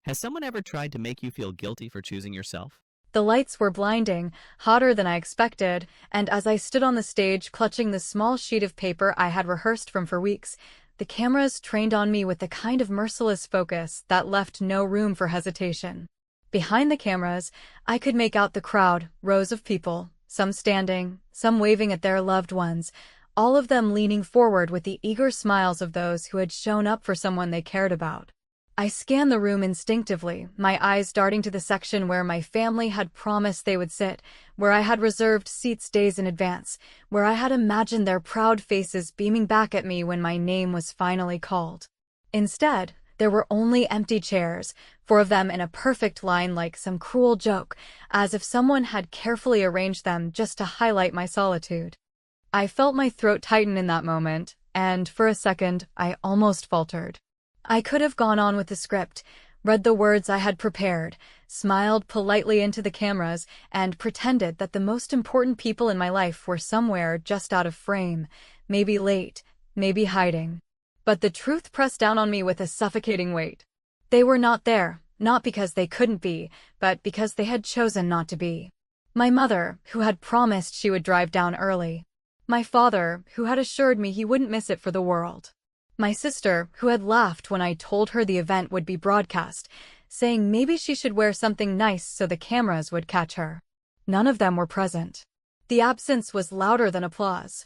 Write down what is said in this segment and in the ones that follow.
Has someone ever tried to make you feel guilty for choosing yourself? The lights were blinding, hotter than I expected, and as I stood on the stage clutching the small sheet of paper I had rehearsed from for weeks, the cameras trained on me with the kind of merciless focus that left no room for hesitation. Behind the cameras, I could make out the crowd, rows of people, some standing, some waving at their loved ones, all of them leaning forward with the eager smiles of those who had shown up for someone they cared about. I scanned the room instinctively, my eyes darting to the section where my family had promised they would sit, where I had reserved seats days in advance, where I had imagined their proud faces beaming back at me when my name was finally called. Instead, there were only empty chairs, four of them in a perfect line like some cruel joke, as if someone had carefully arranged them just to highlight my solitude. I felt my throat tighten in that moment, and for a second, I almost faltered. I could have gone on with the script, read the words I had prepared, smiled politely into the cameras, and pretended that the most important people in my life were somewhere just out of frame, maybe late, maybe hiding. But the truth pressed down on me with a suffocating weight. They were not there, not because they couldn't be, but because they had chosen not to be. My mother, who had promised she would drive down early. My father, who had assured me he wouldn't miss it for the world. My sister, who had laughed when I told her the event would be broadcast, saying maybe she should wear something nice so the cameras would catch her. None of them were present. The absence was louder than applause.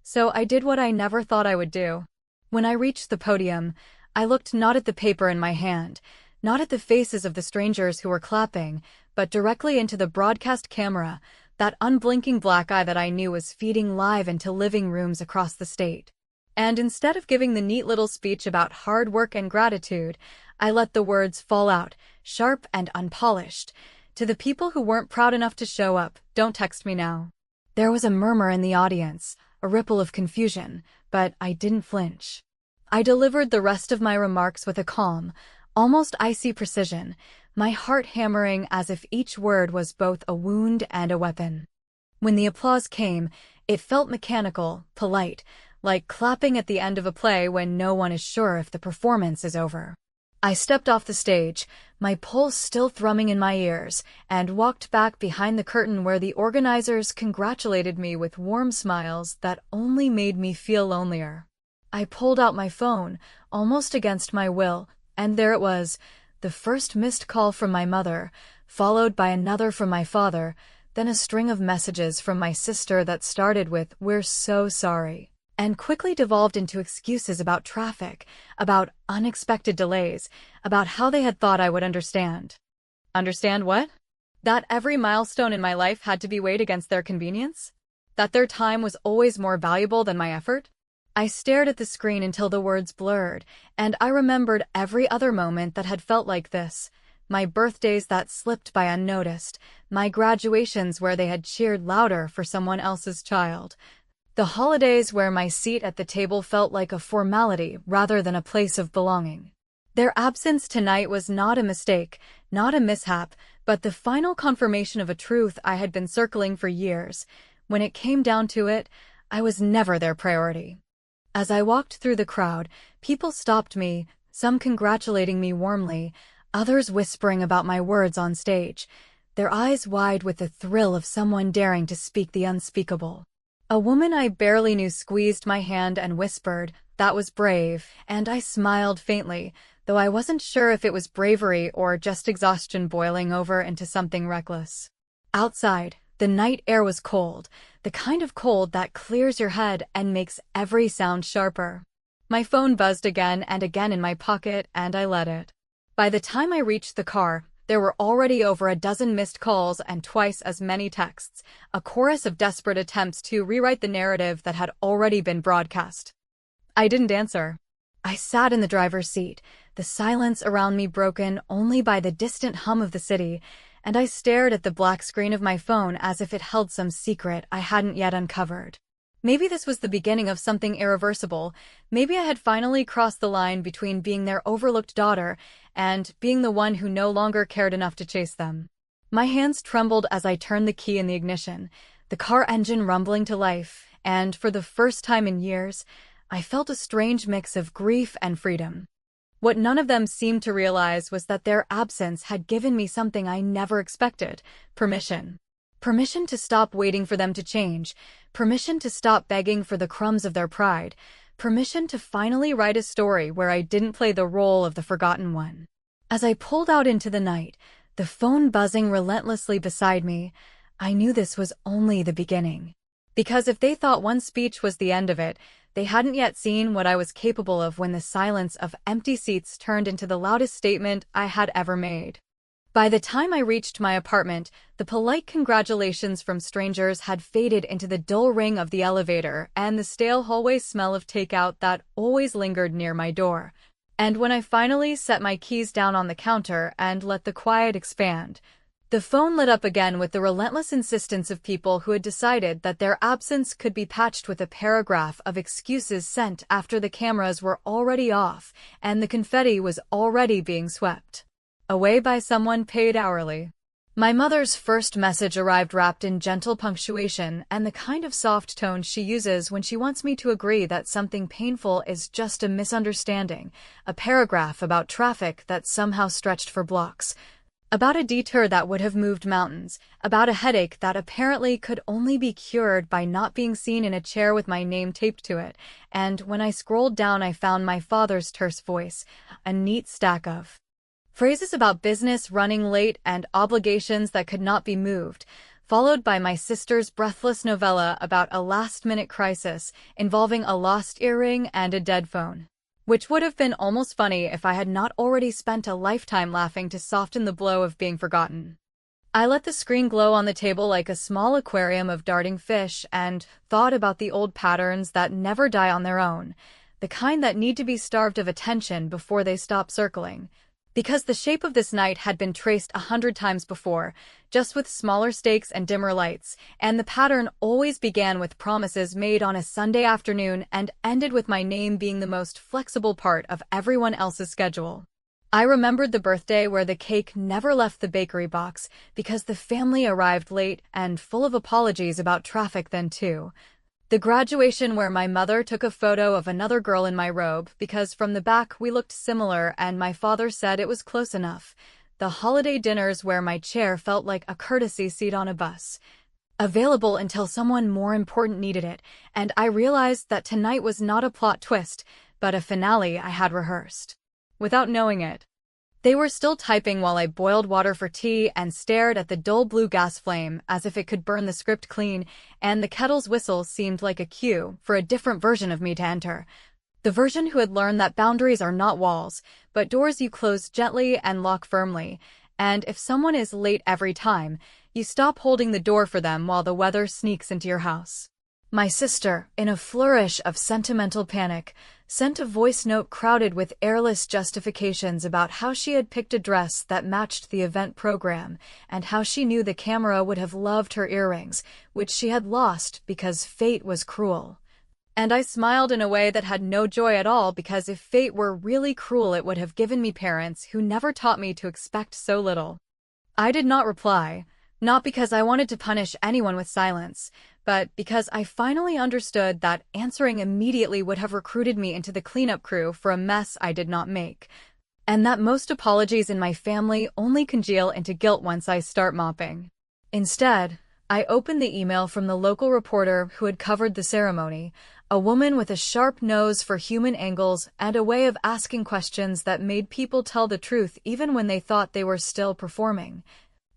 So I did what I never thought I would do. When I reached the podium, I looked not at the paper in my hand, not at the faces of the strangers who were clapping, but directly into the broadcast camera, that unblinking black eye that I knew was feeding live into living rooms across the state. And instead of giving the neat little speech about hard work and gratitude, I let the words fall out, sharp and unpolished. To the people who weren't proud enough to show up, don't text me now. There was a murmur in the audience, a ripple of confusion, but I didn't flinch. I delivered the rest of my remarks with a calm, almost icy precision, my heart hammering as if each word was both a wound and a weapon. When the applause came, it felt mechanical, polite, like clapping at the end of a play when no one is sure if the performance is over. I stepped off the stage, my pulse still thrumming in my ears, and walked back behind the curtain where the organizers congratulated me with warm smiles that only made me feel lonelier. I pulled out my phone, almost against my will, and there it was, the first missed call from my mother, followed by another from my father, then a string of messages from my sister that started with, "We're so sorry," and quickly devolved into excuses about traffic, about unexpected delays, about how they had thought I would understand. Understand what? That every milestone in my life had to be weighed against their convenience? That their time was always more valuable than my effort? I stared at the screen until the words blurred, and I remembered every other moment that had felt like this. My birthdays that slipped by unnoticed, my graduations where they had cheered louder for someone else's child, the holidays where my seat at the table felt like a formality rather than a place of belonging. Their absence tonight was not a mistake, not a mishap, but the final confirmation of a truth I had been circling for years. When it came down to it, I was never their priority. As I walked through the crowd, people stopped me, some congratulating me warmly, others whispering about my words on stage, their eyes wide with the thrill of someone daring to speak the unspeakable. A woman I barely knew squeezed my hand and whispered, "That was brave," and I smiled faintly, though I wasn't sure if it was bravery or just exhaustion boiling over into something reckless. Outside, the night air was cold, the kind of cold that clears your head and makes every sound sharper. My phone buzzed again and again in my pocket, and I let it. By the time I reached the car, there were already over a dozen missed calls and twice as many texts, a chorus of desperate attempts to rewrite the narrative that had already been broadcast. I didn't answer. I sat in the driver's seat, the silence around me broken only by the distant hum of the city, and I stared at the black screen of my phone as if it held some secret I hadn't yet uncovered. Maybe this was the beginning of something irreversible. Maybe I had finally crossed the line between being their overlooked daughter and being the one who no longer cared enough to chase them. My hands trembled as I turned the key in the ignition, the car engine rumbling to life, and for the first time in years, I felt a strange mix of grief and freedom. What none of them seemed to realize was that their absence had given me something I never expected: permission. Permission to stop waiting for them to change, permission to stop begging for the crumbs of their pride, permission to finally write a story where I didn't play the role of the forgotten one. As I pulled out into the night, the phone buzzing relentlessly beside me, I knew this was only the beginning. Because if they thought one speech was the end of it, they hadn't yet seen what I was capable of when the silence of empty seats turned into the loudest statement I had ever made. By the time I reached my apartment, the polite congratulations from strangers had faded into the dull ring of the elevator and the stale hallway smell of takeout that always lingered near my door. And when I finally set my keys down on the counter and let the quiet expand, the phone lit up again with the relentless insistence of people who had decided that their absence could be patched with a paragraph of excuses sent after the cameras were already off and the confetti was already being swept away by someone paid hourly. My mother's first message arrived wrapped in gentle punctuation and the kind of soft tone she uses when she wants me to agree that something painful is just a misunderstanding, a paragraph about traffic that somehow stretched for blocks, about a detour that would have moved mountains, about a headache that apparently could only be cured by not being seen in a chair with my name taped to it, and when I scrolled down I found my father's terse voice, a neat stack of phrases about business running late and obligations that could not be moved, followed by my sister's breathless novella about a last-minute crisis involving a lost earring and a dead phone, which would have been almost funny if I had not already spent a lifetime laughing to soften the blow of being forgotten. I let the screen glow on the table like a small aquarium of darting fish and thought about the old patterns that never die on their own, the kind that need to be starved of attention before they stop circling. Because the shape of this night had been traced 100 times before, just with smaller stakes and dimmer lights, and the pattern always began with promises made on a Sunday afternoon and ended with my name being the most flexible part of everyone else's schedule. I remembered the birthday where the cake never left the bakery box because the family arrived late and full of apologies about traffic then too. The graduation where my mother took a photo of another girl in my robe because from the back we looked similar and my father said it was close enough. The holiday dinners where my chair felt like a courtesy seat on a bus, available until someone more important needed it, and I realized that tonight was not a plot twist, but a finale I had rehearsed. Without knowing it. They were still typing while I boiled water for tea and stared at the dull blue gas flame as if it could burn the script clean, and the kettle's whistle seemed like a cue for a different version of me to enter. The version who had learned that boundaries are not walls, but doors you close gently and lock firmly, and if someone is late every time, you stop holding the door for them while the weather sneaks into your house. My sister, in a flourish of sentimental panic, sent a voice note crowded with airless justifications about how she had picked a dress that matched the event program and how she knew the camera would have loved her earrings, which she had lost because fate was cruel. And I smiled in a way that had no joy at all because if fate were really cruel it would have given me parents who never taught me to expect so little. I did not reply, not because I wanted to punish anyone with silence, but because I finally understood that answering immediately would have recruited me into the cleanup crew for a mess I did not make, and that most apologies in my family only congeal into guilt once I start mopping. Instead, I opened the email from the local reporter who had covered the ceremony, a woman with a sharp nose for human angles and a way of asking questions that made people tell the truth even when they thought they were still performing.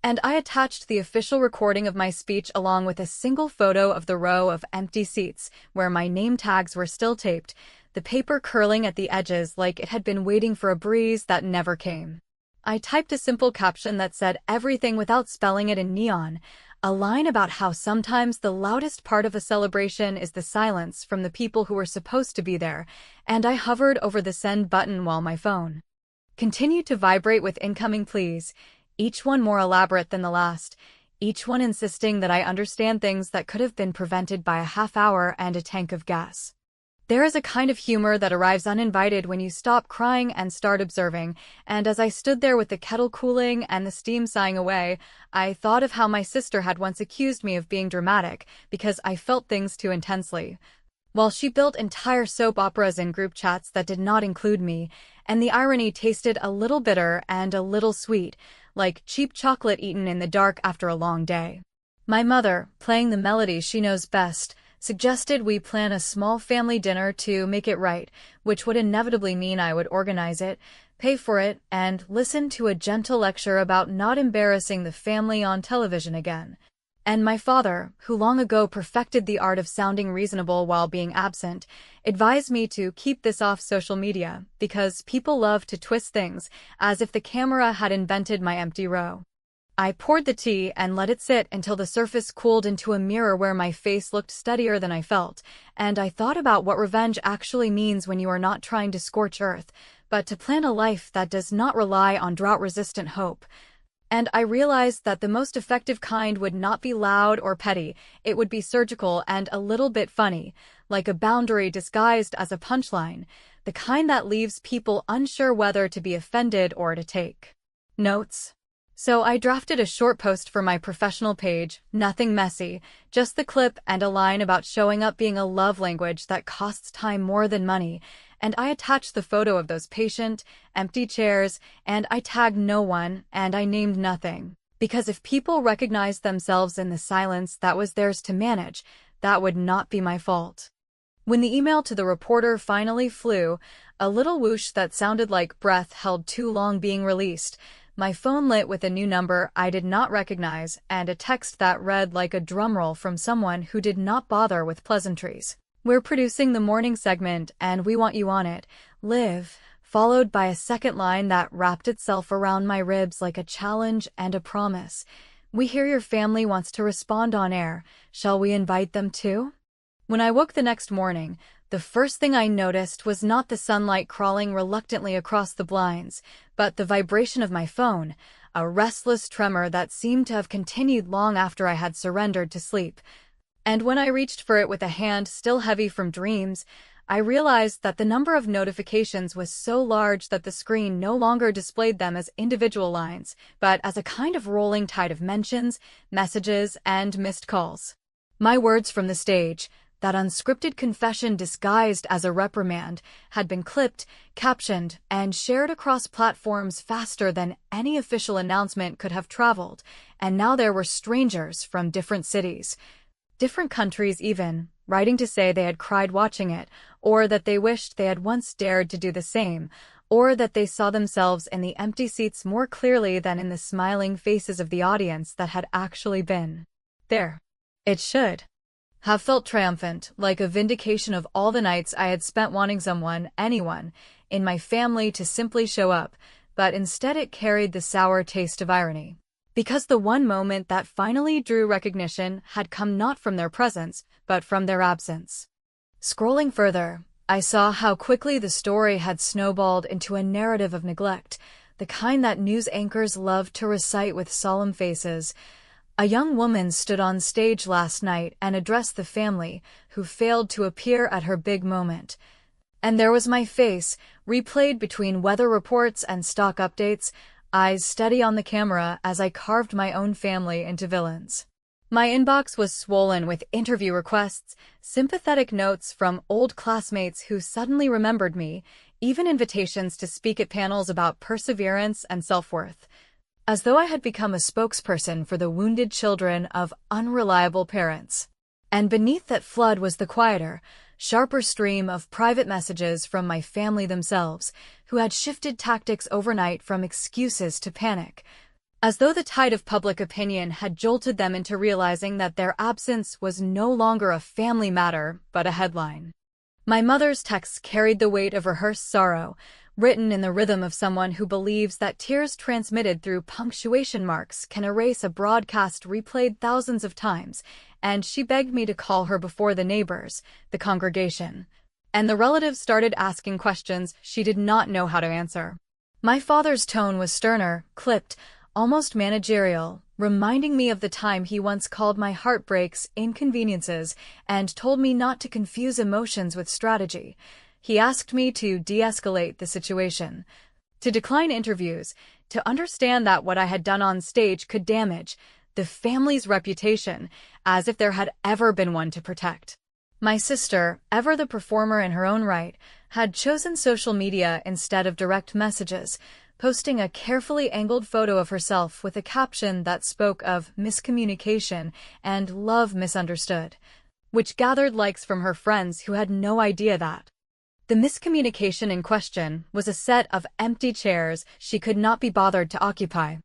And I attached the official recording of my speech along with a single photo of the row of empty seats where my name tags were still taped, the paper curling at the edges like it had been waiting for a breeze that never came. I typed a simple caption that said everything without spelling it in neon, a line about how sometimes the loudest part of a celebration is the silence from the people who were supposed to be there, and I hovered over the send button while my phone continued to vibrate with incoming pleas, each one more elaborate than the last, each one insisting that I understand things that could have been prevented by a half hour and a tank of gas. There is a kind of humor that arrives uninvited when you stop crying and start observing, and as I stood there with the kettle cooling and the steam sighing away, I thought of how my sister had once accused me of being dramatic because I felt things too intensely. while she built entire soap operas in group chats that did not include me, and the irony tasted a little bitter and a little sweet, like cheap chocolate eaten in the dark after a long day. My mother, playing the melody she knows best, suggested we plan a small family dinner to make it right, which would inevitably mean I would organize it, pay for it, and listen to a gentle lecture about not embarrassing the family on television again. And my father, who long ago perfected the art of sounding reasonable while being absent, advised me to keep this off social media, because people love to twist things, as if the camera had invented my empty row. I poured the tea and let it sit until the surface cooled into a mirror where my face looked steadier than I felt, and I thought about what revenge actually means when you are not trying to scorch earth, but to plan a life that does not rely on drought-resistant hope. And I realized that the most effective kind would not be loud or petty, it would be surgical and a little bit funny, like a boundary disguised as a punchline, the kind that leaves people unsure whether to be offended or to take notes. So I drafted a short post for my professional page, nothing messy, just the clip and a line about showing up being a love language that costs time more than money, and I attached the photo of those patient, empty chairs, and I tagged no one, and I named nothing. Because if people recognized themselves in the silence that was theirs to manage, that would not be my fault. When the email to the reporter finally flew, a little whoosh that sounded like breath held too long being released, my phone lit with a new number I did not recognize and a text that read like a drumroll from someone who did not bother with pleasantries. "We're producing the morning segment and we want you on it. Live," followed by a second line that wrapped itself around my ribs like a challenge and a promise. "We hear your family wants to respond on air. Shall we invite them too?" When I woke the next morning, the first thing I noticed was not the sunlight crawling reluctantly across the blinds, but the vibration of my phone, a restless tremor that seemed to have continued long after I had surrendered to sleep. And when I reached for it with a hand still heavy from dreams, I realized that the number of notifications was so large that the screen no longer displayed them as individual lines, but as a kind of rolling tide of mentions, messages, and missed calls. My words from the stage, that unscripted confession disguised as a reprimand, had been clipped, captioned, and shared across platforms faster than any official announcement could have traveled, and now there were strangers from different cities, different countries even, writing to say they had cried watching it, or that they wished they had once dared to do the same, or that they saw themselves in the empty seats more clearly than in the smiling faces of the audience that had actually been there. It should have felt triumphant, like a vindication of all the nights I had spent wanting someone, anyone, in my family to simply show up, but instead it carried the sour taste of irony. Because the one moment that finally drew recognition had come not from their presence, but from their absence. Scrolling further, I saw how quickly the story had snowballed into a narrative of neglect, the kind that news anchors love to recite with solemn faces. A young woman stood on stage last night and addressed the family, who failed to appear at her big moment. And there was my face, replayed between weather reports and stock updates, eyes steady on the camera as I carved my own family into villains. My inbox was swollen with interview requests, sympathetic notes from old classmates who suddenly remembered me, even invitations to speak at panels about perseverance and self-worth. As though I had become a spokesperson for the wounded children of unreliable parents. And beneath that flood was the quieter, sharper stream of private messages from my family themselves, who had shifted tactics overnight from excuses to panic, as though the tide of public opinion had jolted them into realizing that their absence was no longer a family matter, but a headline. My mother's texts carried the weight of rehearsed sorrow, written in the rhythm of someone who believes that tears transmitted through punctuation marks can erase a broadcast replayed thousands of times, and she begged me to call her before the neighbors, the congregation. And the relatives started asking questions she did not know how to answer. My father's tone was sterner, clipped, almost managerial, reminding me of the time he once called my heartbreaks inconveniences and told me not to confuse emotions with strategy. He asked me to de-escalate the situation, to decline interviews, to understand that what I had done on stage could damage the family's reputation, as if there had ever been one to protect. My sister, ever the performer in her own right, had chosen social media instead of direct messages, posting a carefully angled photo of herself with a caption that spoke of miscommunication and love misunderstood, which gathered likes from her friends who had no idea that the miscommunication in question was a set of empty chairs she could not be bothered to occupy.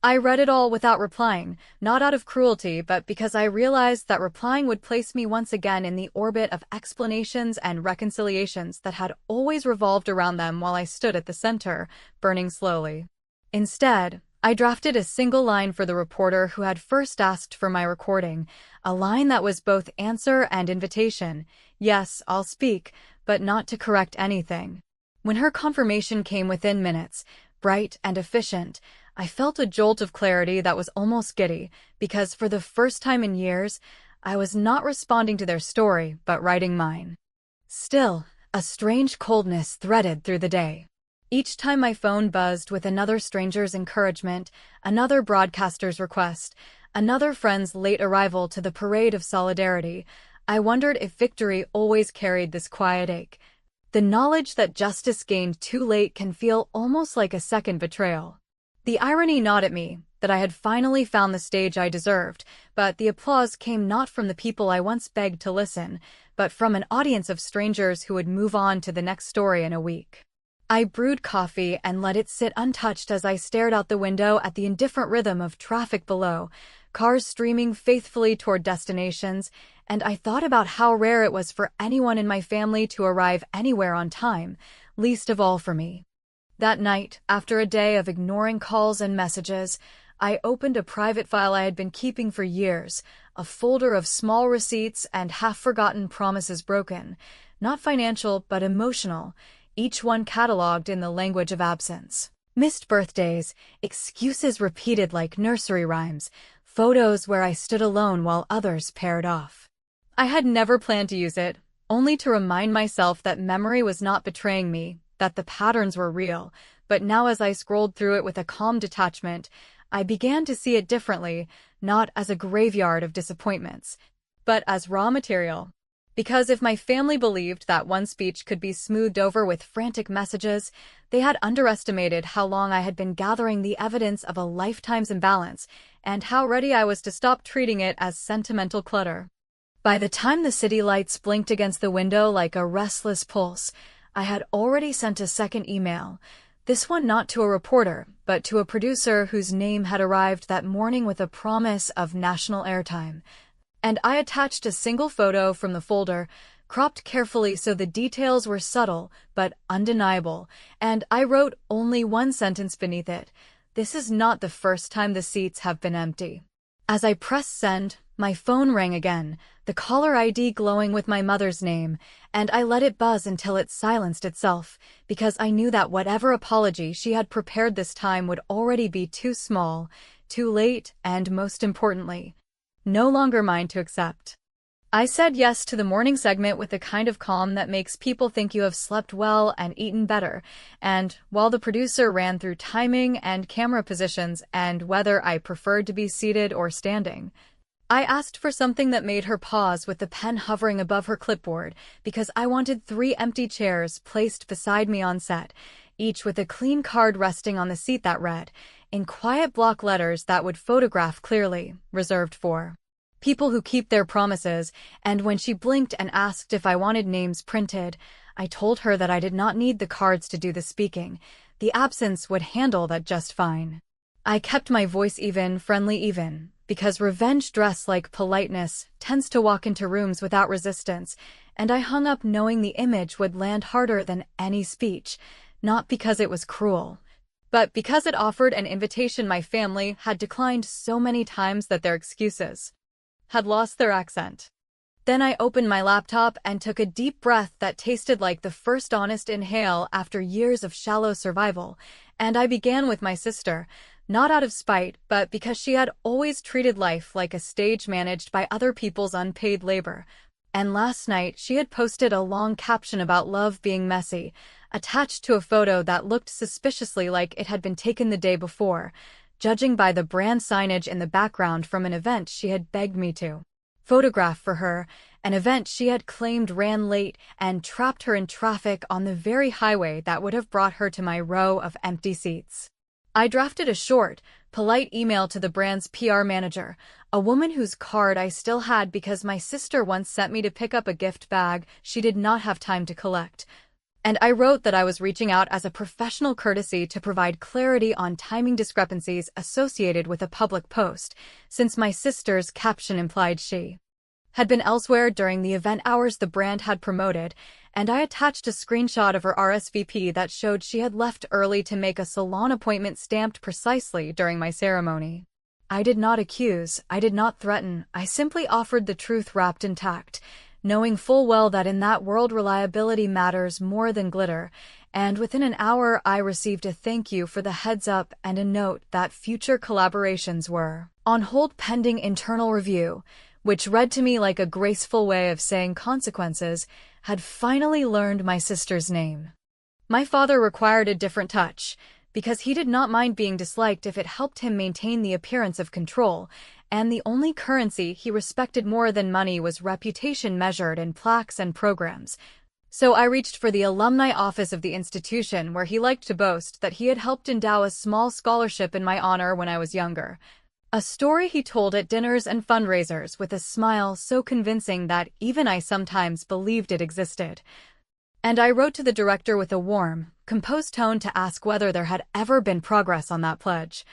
I read it all without replying, not out of cruelty, but because I realized that replying would place me once again in the orbit of explanations and reconciliations that had always revolved around them while I stood at the center, burning slowly. Instead, I drafted a single line for the reporter who had first asked for my recording, a line that was both answer and invitation. Yes, I'll speak, but not to correct anything. When her confirmation came within minutes, bright and efficient, I felt a jolt of clarity that was almost giddy, because for the first time in years, I was not responding to their story, but writing mine. Still, a strange coldness threaded through the day. Each time my phone buzzed with another stranger's encouragement, another broadcaster's request, another friend's late arrival to the parade of solidarity, I wondered if victory always carried this quiet ache. The knowledge that justice gained too late can feel almost like a second betrayal. The irony gnawed at me, that I had finally found the stage I deserved, but the applause came not from the people I once begged to listen, but from an audience of strangers who would move on to the next story in a week. I brewed coffee and let it sit untouched as I stared out the window at the indifferent rhythm of traffic below, cars streaming faithfully toward destinations, and I thought about how rare it was for anyone in my family to arrive anywhere on time, least of all for me. That night, after a day of ignoring calls and messages, I opened a private file I had been keeping for years, a folder of small receipts and half-forgotten promises broken, not financial but emotional, each one catalogued in the language of absence. Missed birthdays, excuses repeated like nursery rhymes, photos where I stood alone while others paired off. I had never planned to use it, only to remind myself that memory was not betraying me, that the patterns were real, but now as I scrolled through it with a calm detachment, I began to see it differently, not as a graveyard of disappointments, but as raw material. Because if my family believed that one speech could be smoothed over with frantic messages, they had underestimated how long I had been gathering the evidence of a lifetime's imbalance, and how ready I was to stop treating it as sentimental clutter. By the time the city lights blinked against the window like a restless pulse, I had already sent a second email, this one not to a reporter, but to a producer whose name had arrived that morning with a promise of national airtime. And I attached a single photo from the folder, cropped carefully so the details were subtle but undeniable, and I wrote only one sentence beneath it. This is not the first time the seats have been empty. As I pressed send, my phone rang again, the caller ID glowing with my mother's name, and I let it buzz until it silenced itself, because I knew that whatever apology she had prepared this time would already be too small, too late, and most importantly, no longer mine to accept. I said yes to the morning segment with the kind of calm that makes people think you have slept well and eaten better, and while the producer ran through timing and camera positions and whether I preferred to be seated or standing, I asked for something that made her pause with the pen hovering above her clipboard, because I wanted 3 empty chairs placed beside me on set, each with a clean card resting on the seat that read, in quiet block letters that would photograph clearly, reserved for people who keep their promises, and when she blinked and asked if I wanted names printed, I told her that I did not need the cards to do the speaking. The absence would handle that just fine. I kept my voice even, friendly even, because revenge dressed like politeness tends to walk into rooms without resistance, and I hung up knowing the image would land harder than any speech, not because it was cruel, but because it offered an invitation my family had declined so many times that their excuses had lost their accent. Then I opened my laptop and took a deep breath that tasted like the first honest inhale after years of shallow survival, and I began with my sister, not out of spite, but because she had always treated life like a stage managed by other people's unpaid labor. And last night she had posted a long caption about love being messy, attached to a photo that looked suspiciously like it had been taken the day before, judging by the brand signage in the background from an event she had begged me to. photograph for her, an event she had claimed ran late and trapped her in traffic on the very highway that would have brought her to my row of empty seats. I drafted a short, polite email to the brand's PR manager, a woman whose card I still had because my sister once sent me to pick up a gift bag she did not have time to collect. And I wrote that I was reaching out as a professional courtesy to provide clarity on timing discrepancies associated with a public post, since my sister's caption implied she had been elsewhere during the event hours the brand had promoted, and I attached a screenshot of her RSVP that showed she had left early to make a salon appointment stamped precisely during my ceremony. I did not accuse, I did not threaten, I simply offered the truth wrapped in tact, knowing full well that in that world reliability matters more than glitter, and within an hour I received a thank you for the heads up and a note that future collaborations were on hold pending internal review, which read to me like a graceful way of saying consequences had finally learned my sister's name. My father required a different touch, because he did not mind being disliked if it helped him maintain the appearance of control, and the only currency he respected more than money was reputation measured in plaques and programs. So I reached for the alumni office of the institution where he liked to boast that he had helped endow a small scholarship in my honor when I was younger. A story he told at dinners and fundraisers with a smile so convincing that even I sometimes believed it existed. And I wrote to the director with a warm, composed tone to ask whether there had ever been progress on that pledge,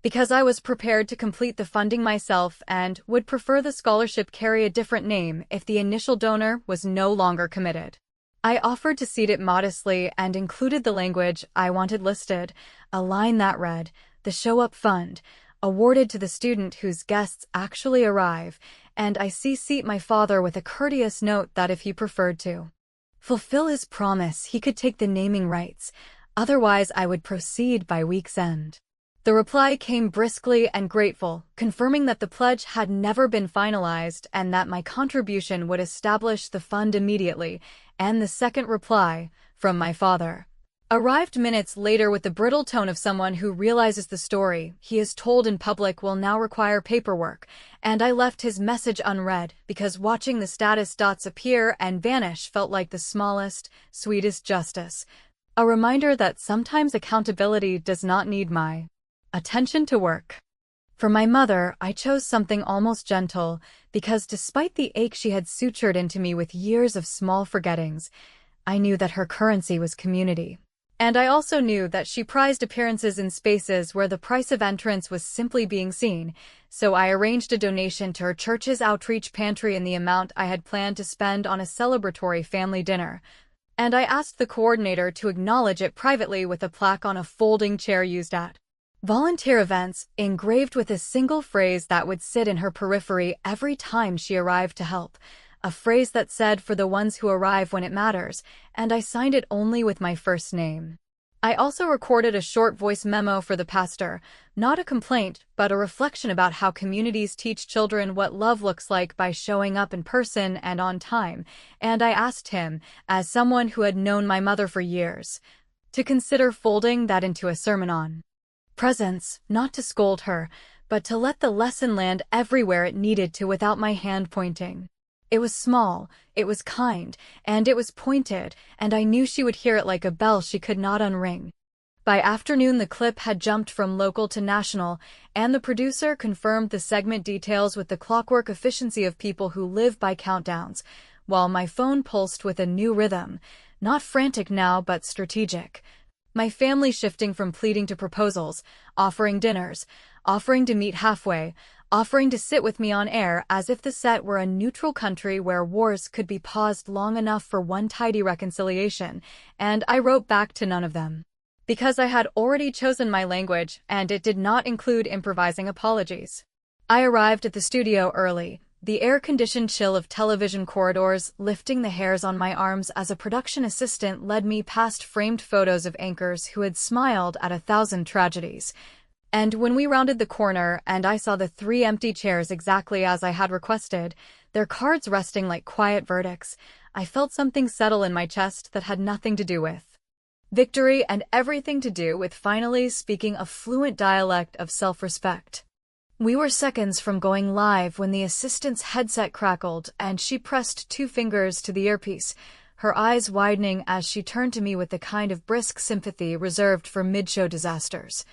because I was prepared to complete the funding myself and would prefer the scholarship carry a different name if the initial donor was no longer committed. I offered to seed it modestly and included the language I wanted listed, a line that read, "The Show Up Fund, awarded to the student whose guests actually arrive," and I CC'd my father with a courteous note that if he preferred to fulfill his promise, he could take the naming rights, otherwise I would proceed by week's end. The reply came briskly and grateful, confirming that the pledge had never been finalized and that my contribution would establish the fund immediately, and the second reply, from my father, arrived minutes later with the brittle tone of someone who realizes the story he is told in public will now require paperwork, and I left his message unread because watching the status dots appear and vanish felt like the smallest, sweetest justice. A reminder that sometimes accountability does not need my attention to work. For my mother, I chose something almost gentle, because despite the ache she had sutured into me with years of small forgettings, I knew that her currency was community. And I also knew that she prized appearances in spaces where the price of entrance was simply being seen, so I arranged a donation to her church's outreach pantry in the amount I had planned to spend on a celebratory family dinner. And I asked the coordinator to acknowledge it privately with a plaque on a folding chair used at volunteer events, engraved with a single phrase that would sit in her periphery every time she arrived to help. A phrase that said, "For the ones who arrive when it matters," and I signed it only with my first name. I also recorded a short voice memo for the pastor, not a complaint, but a reflection about how communities teach children what love looks like by showing up in person and on time, and I asked him, as someone who had known my mother for years, to consider folding that into a sermon on presence, not to scold her, but to let the lesson land everywhere it needed to without my hand pointing. It was small, it was kind, and it was pointed, and I knew she would hear it like a bell she could not unring. By afternoon the clip had jumped from local to national, and the producer confirmed the segment details with the clockwork efficiency of people who live by countdowns, while my phone pulsed with a new rhythm, not frantic now but strategic. My family shifting from pleading to proposals, offering dinners, offering to meet halfway, offering to sit with me on air as if the set were a neutral country where wars could be paused long enough for one tidy reconciliation, and I wrote back to none of them. Because I had already chosen my language, and it did not include improvising apologies. I arrived at the studio early, the air-conditioned chill of television corridors lifting the hairs on my arms as a production assistant led me past framed photos of anchors who had smiled at 1,000 tragedies. And when we rounded the corner and I saw the 3 empty chairs exactly as I had requested, their cards resting like quiet verdicts, I felt something settle in my chest that had nothing to do with victory and everything to do with finally speaking a fluent dialect of self-respect. We were seconds from going live when the assistant's headset crackled and she pressed 2 fingers to the earpiece, her eyes widening as she turned to me with the kind of brisk sympathy reserved for mid-show disasters.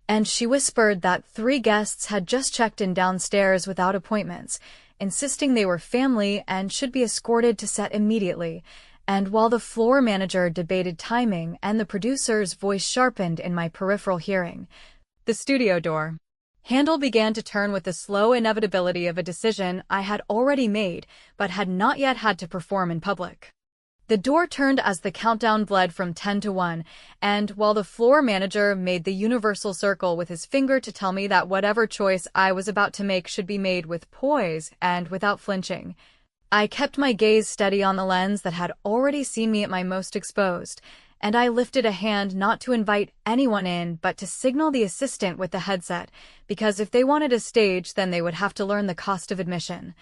And she whispered that 3 guests had just checked in downstairs without appointments, insisting they were family and should be escorted to set immediately. And while the floor manager debated timing and the producer's voice sharpened in my peripheral hearing, the studio door handle began to turn with the slow inevitability of a decision I had already made but had not yet had to perform in public. The door turned as the countdown bled from 10 to 1, and while the floor manager made the universal circle with his finger to tell me that whatever choice I was about to make should be made with poise and without flinching, I kept my gaze steady on the lens that had already seen me at my most exposed, and I lifted a hand not to invite anyone in but to signal the assistant with the headset, because if they wanted a stage then they would have to learn the cost of admission.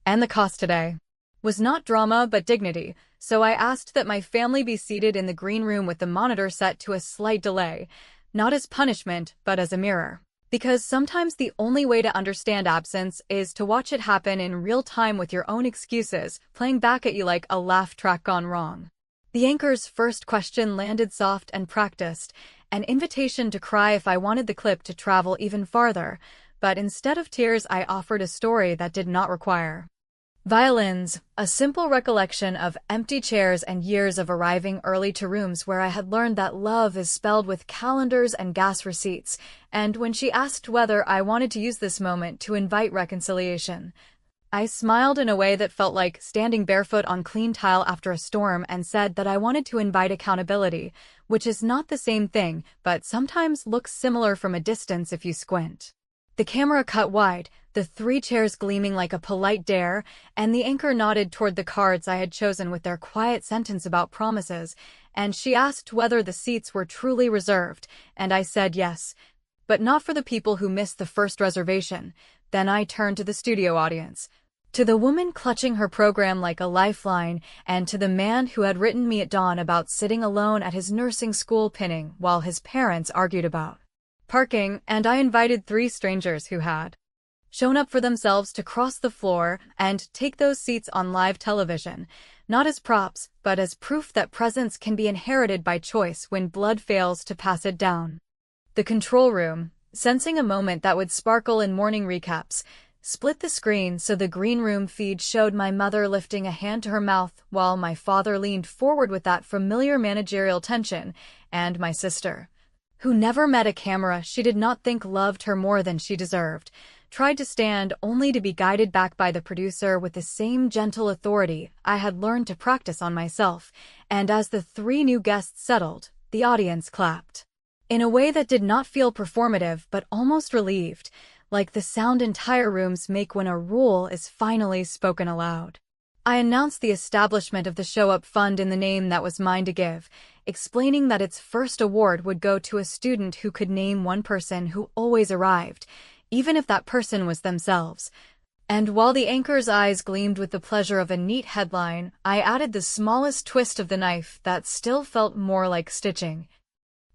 And the cost today was not drama but dignity, so I asked that my family be seated in the green room with the monitor set to a slight delay, not as punishment but as a mirror. Because sometimes the only way to understand absence is to watch it happen in real time with your own excuses playing back at you like a laugh track gone wrong. The anchor's first question landed soft and practiced, an invitation to cry if I wanted the clip to travel even farther, but instead of tears I offered a story that did not require violins, a simple recollection of empty chairs and years of arriving early to rooms where I had learned that love is spelled with calendars and gas receipts, and when she asked whether I wanted to use this moment to invite reconciliation, I smiled in a way that felt like standing barefoot on clean tile after a storm and said that I wanted to invite accountability, which is not the same thing, but sometimes looks similar from a distance if you squint. The camera cut wide, the 3 chairs gleaming like a polite dare, and the anchor nodded toward the cards I had chosen with their quiet sentence about promises, and she asked whether the seats were truly reserved, and I said yes, but not for the people who missed the first reservation. Then I turned to the studio audience, to the woman clutching her program like a lifeline, and to the man who had written me at dawn about sitting alone at his nursing school pinning while his parents argued about parking, and I invited 3 strangers who had shown up for themselves to cross the floor and take those seats on live television, not as props, but as proof that presence can be inherited by choice when blood fails to pass it down. The control room, sensing a moment that would sparkle in morning recaps, split the screen so the green room feed showed my mother lifting a hand to her mouth while my father leaned forward with that familiar managerial tension, and my sister, who never met a camera she did not think loved her more than she deserved, tried to stand only to be guided back by the producer with the same gentle authority I had learned to practice on myself, and as the 3 new guests settled, the audience clapped in a way that did not feel performative but almost relieved, like the sound entire rooms make when a rule is finally spoken aloud. I announced the establishment of the Show Up Fund in the name that was mine to give, explaining that its first award would go to a student who could name one person who always arrived, even if that person was themselves. And while the anchor's eyes gleamed with the pleasure of a neat headline, I added the smallest twist of the knife that still felt more like stitching,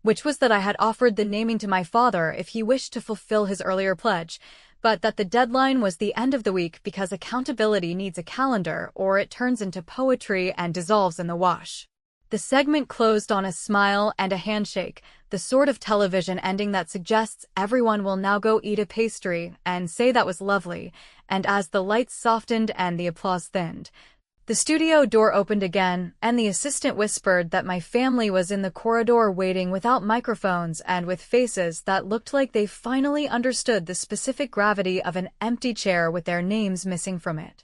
which was that I had offered the naming to my father if he wished to fulfill his earlier pledge, but that the deadline was the end of the week because accountability needs a calendar or it turns into poetry and dissolves in the wash. The segment closed on a smile and a handshake, the sort of television ending that suggests everyone will now go eat a pastry and say that was lovely, and as the lights softened and the applause thinned, the studio door opened again, and the assistant whispered that my family was in the corridor waiting without microphones and with faces that looked like they finally understood the specific gravity of an empty chair with their names missing from it.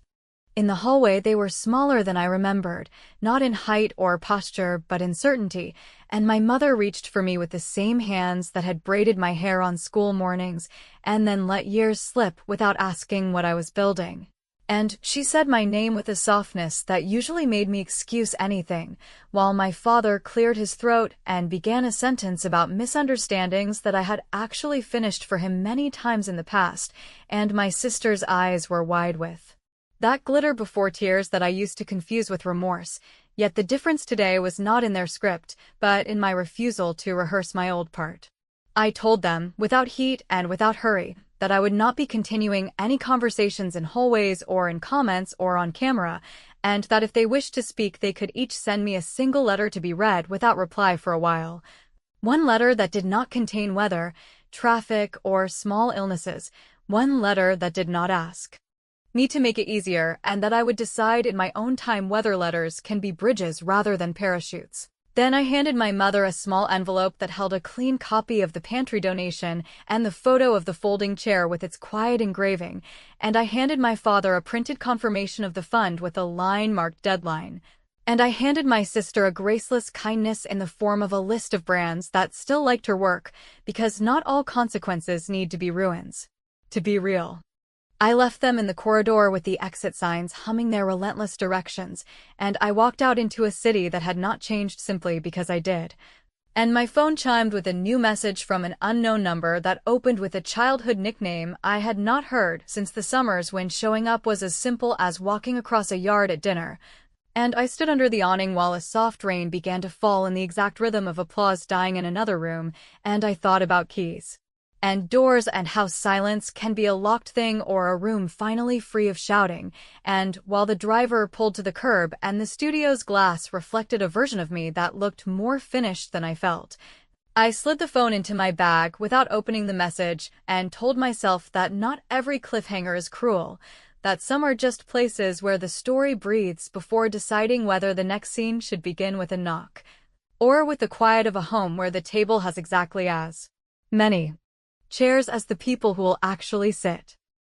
In the hallway they were smaller than I remembered, not in height or posture but in certainty, and my mother reached for me with the same hands that had braided my hair on school mornings and then let years slip without asking what I was building. And she said my name with a softness that usually made me excuse anything, while my father cleared his throat and began a sentence about misunderstandings that I had actually finished for him many times in the past, and my sister's eyes were wide with that glitter before tears that I used to confuse with remorse, yet the difference today was not in their script, but in my refusal to rehearse my old part. I told them, without heat and without hurry, that I would not be continuing any conversations in hallways or in comments or on camera, and that if they wished to speak they could each send me a single letter to be read without reply for a while. One letter that did not contain weather, traffic, or small illnesses. One letter that did not ask me to make it easier, and that I would decide in my own time whether letters can be bridges rather than parachutes. Then I handed my mother a small envelope that held a clean copy of the pantry donation and the photo of the folding chair with its quiet engraving, and I handed my father a printed confirmation of the fund with a line marked deadline. And I handed my sister a graceless kindness in the form of a list of brands that still liked her work, because not all consequences need to be ruins. To be real. I left them in the corridor with the exit signs humming their relentless directions, and I walked out into a city that had not changed simply because I did. And my phone chimed with a new message from an unknown number that opened with a childhood nickname I had not heard since the summers when showing up was as simple as walking across a yard at dinner. And I stood under the awning while a soft rain began to fall in the exact rhythm of applause dying in another room, and I thought about keys and doors and how silence can be a locked thing or a room finally free of shouting, and while the driver pulled to the curb and the studio's glass reflected a version of me that looked more finished than I felt, I slid the phone into my bag without opening the message and told myself that not every cliffhanger is cruel, that some are just places where the story breathes before deciding whether the next scene should begin with a knock, or with the quiet of a home where the table has exactly as many chairs as the people who will actually sit.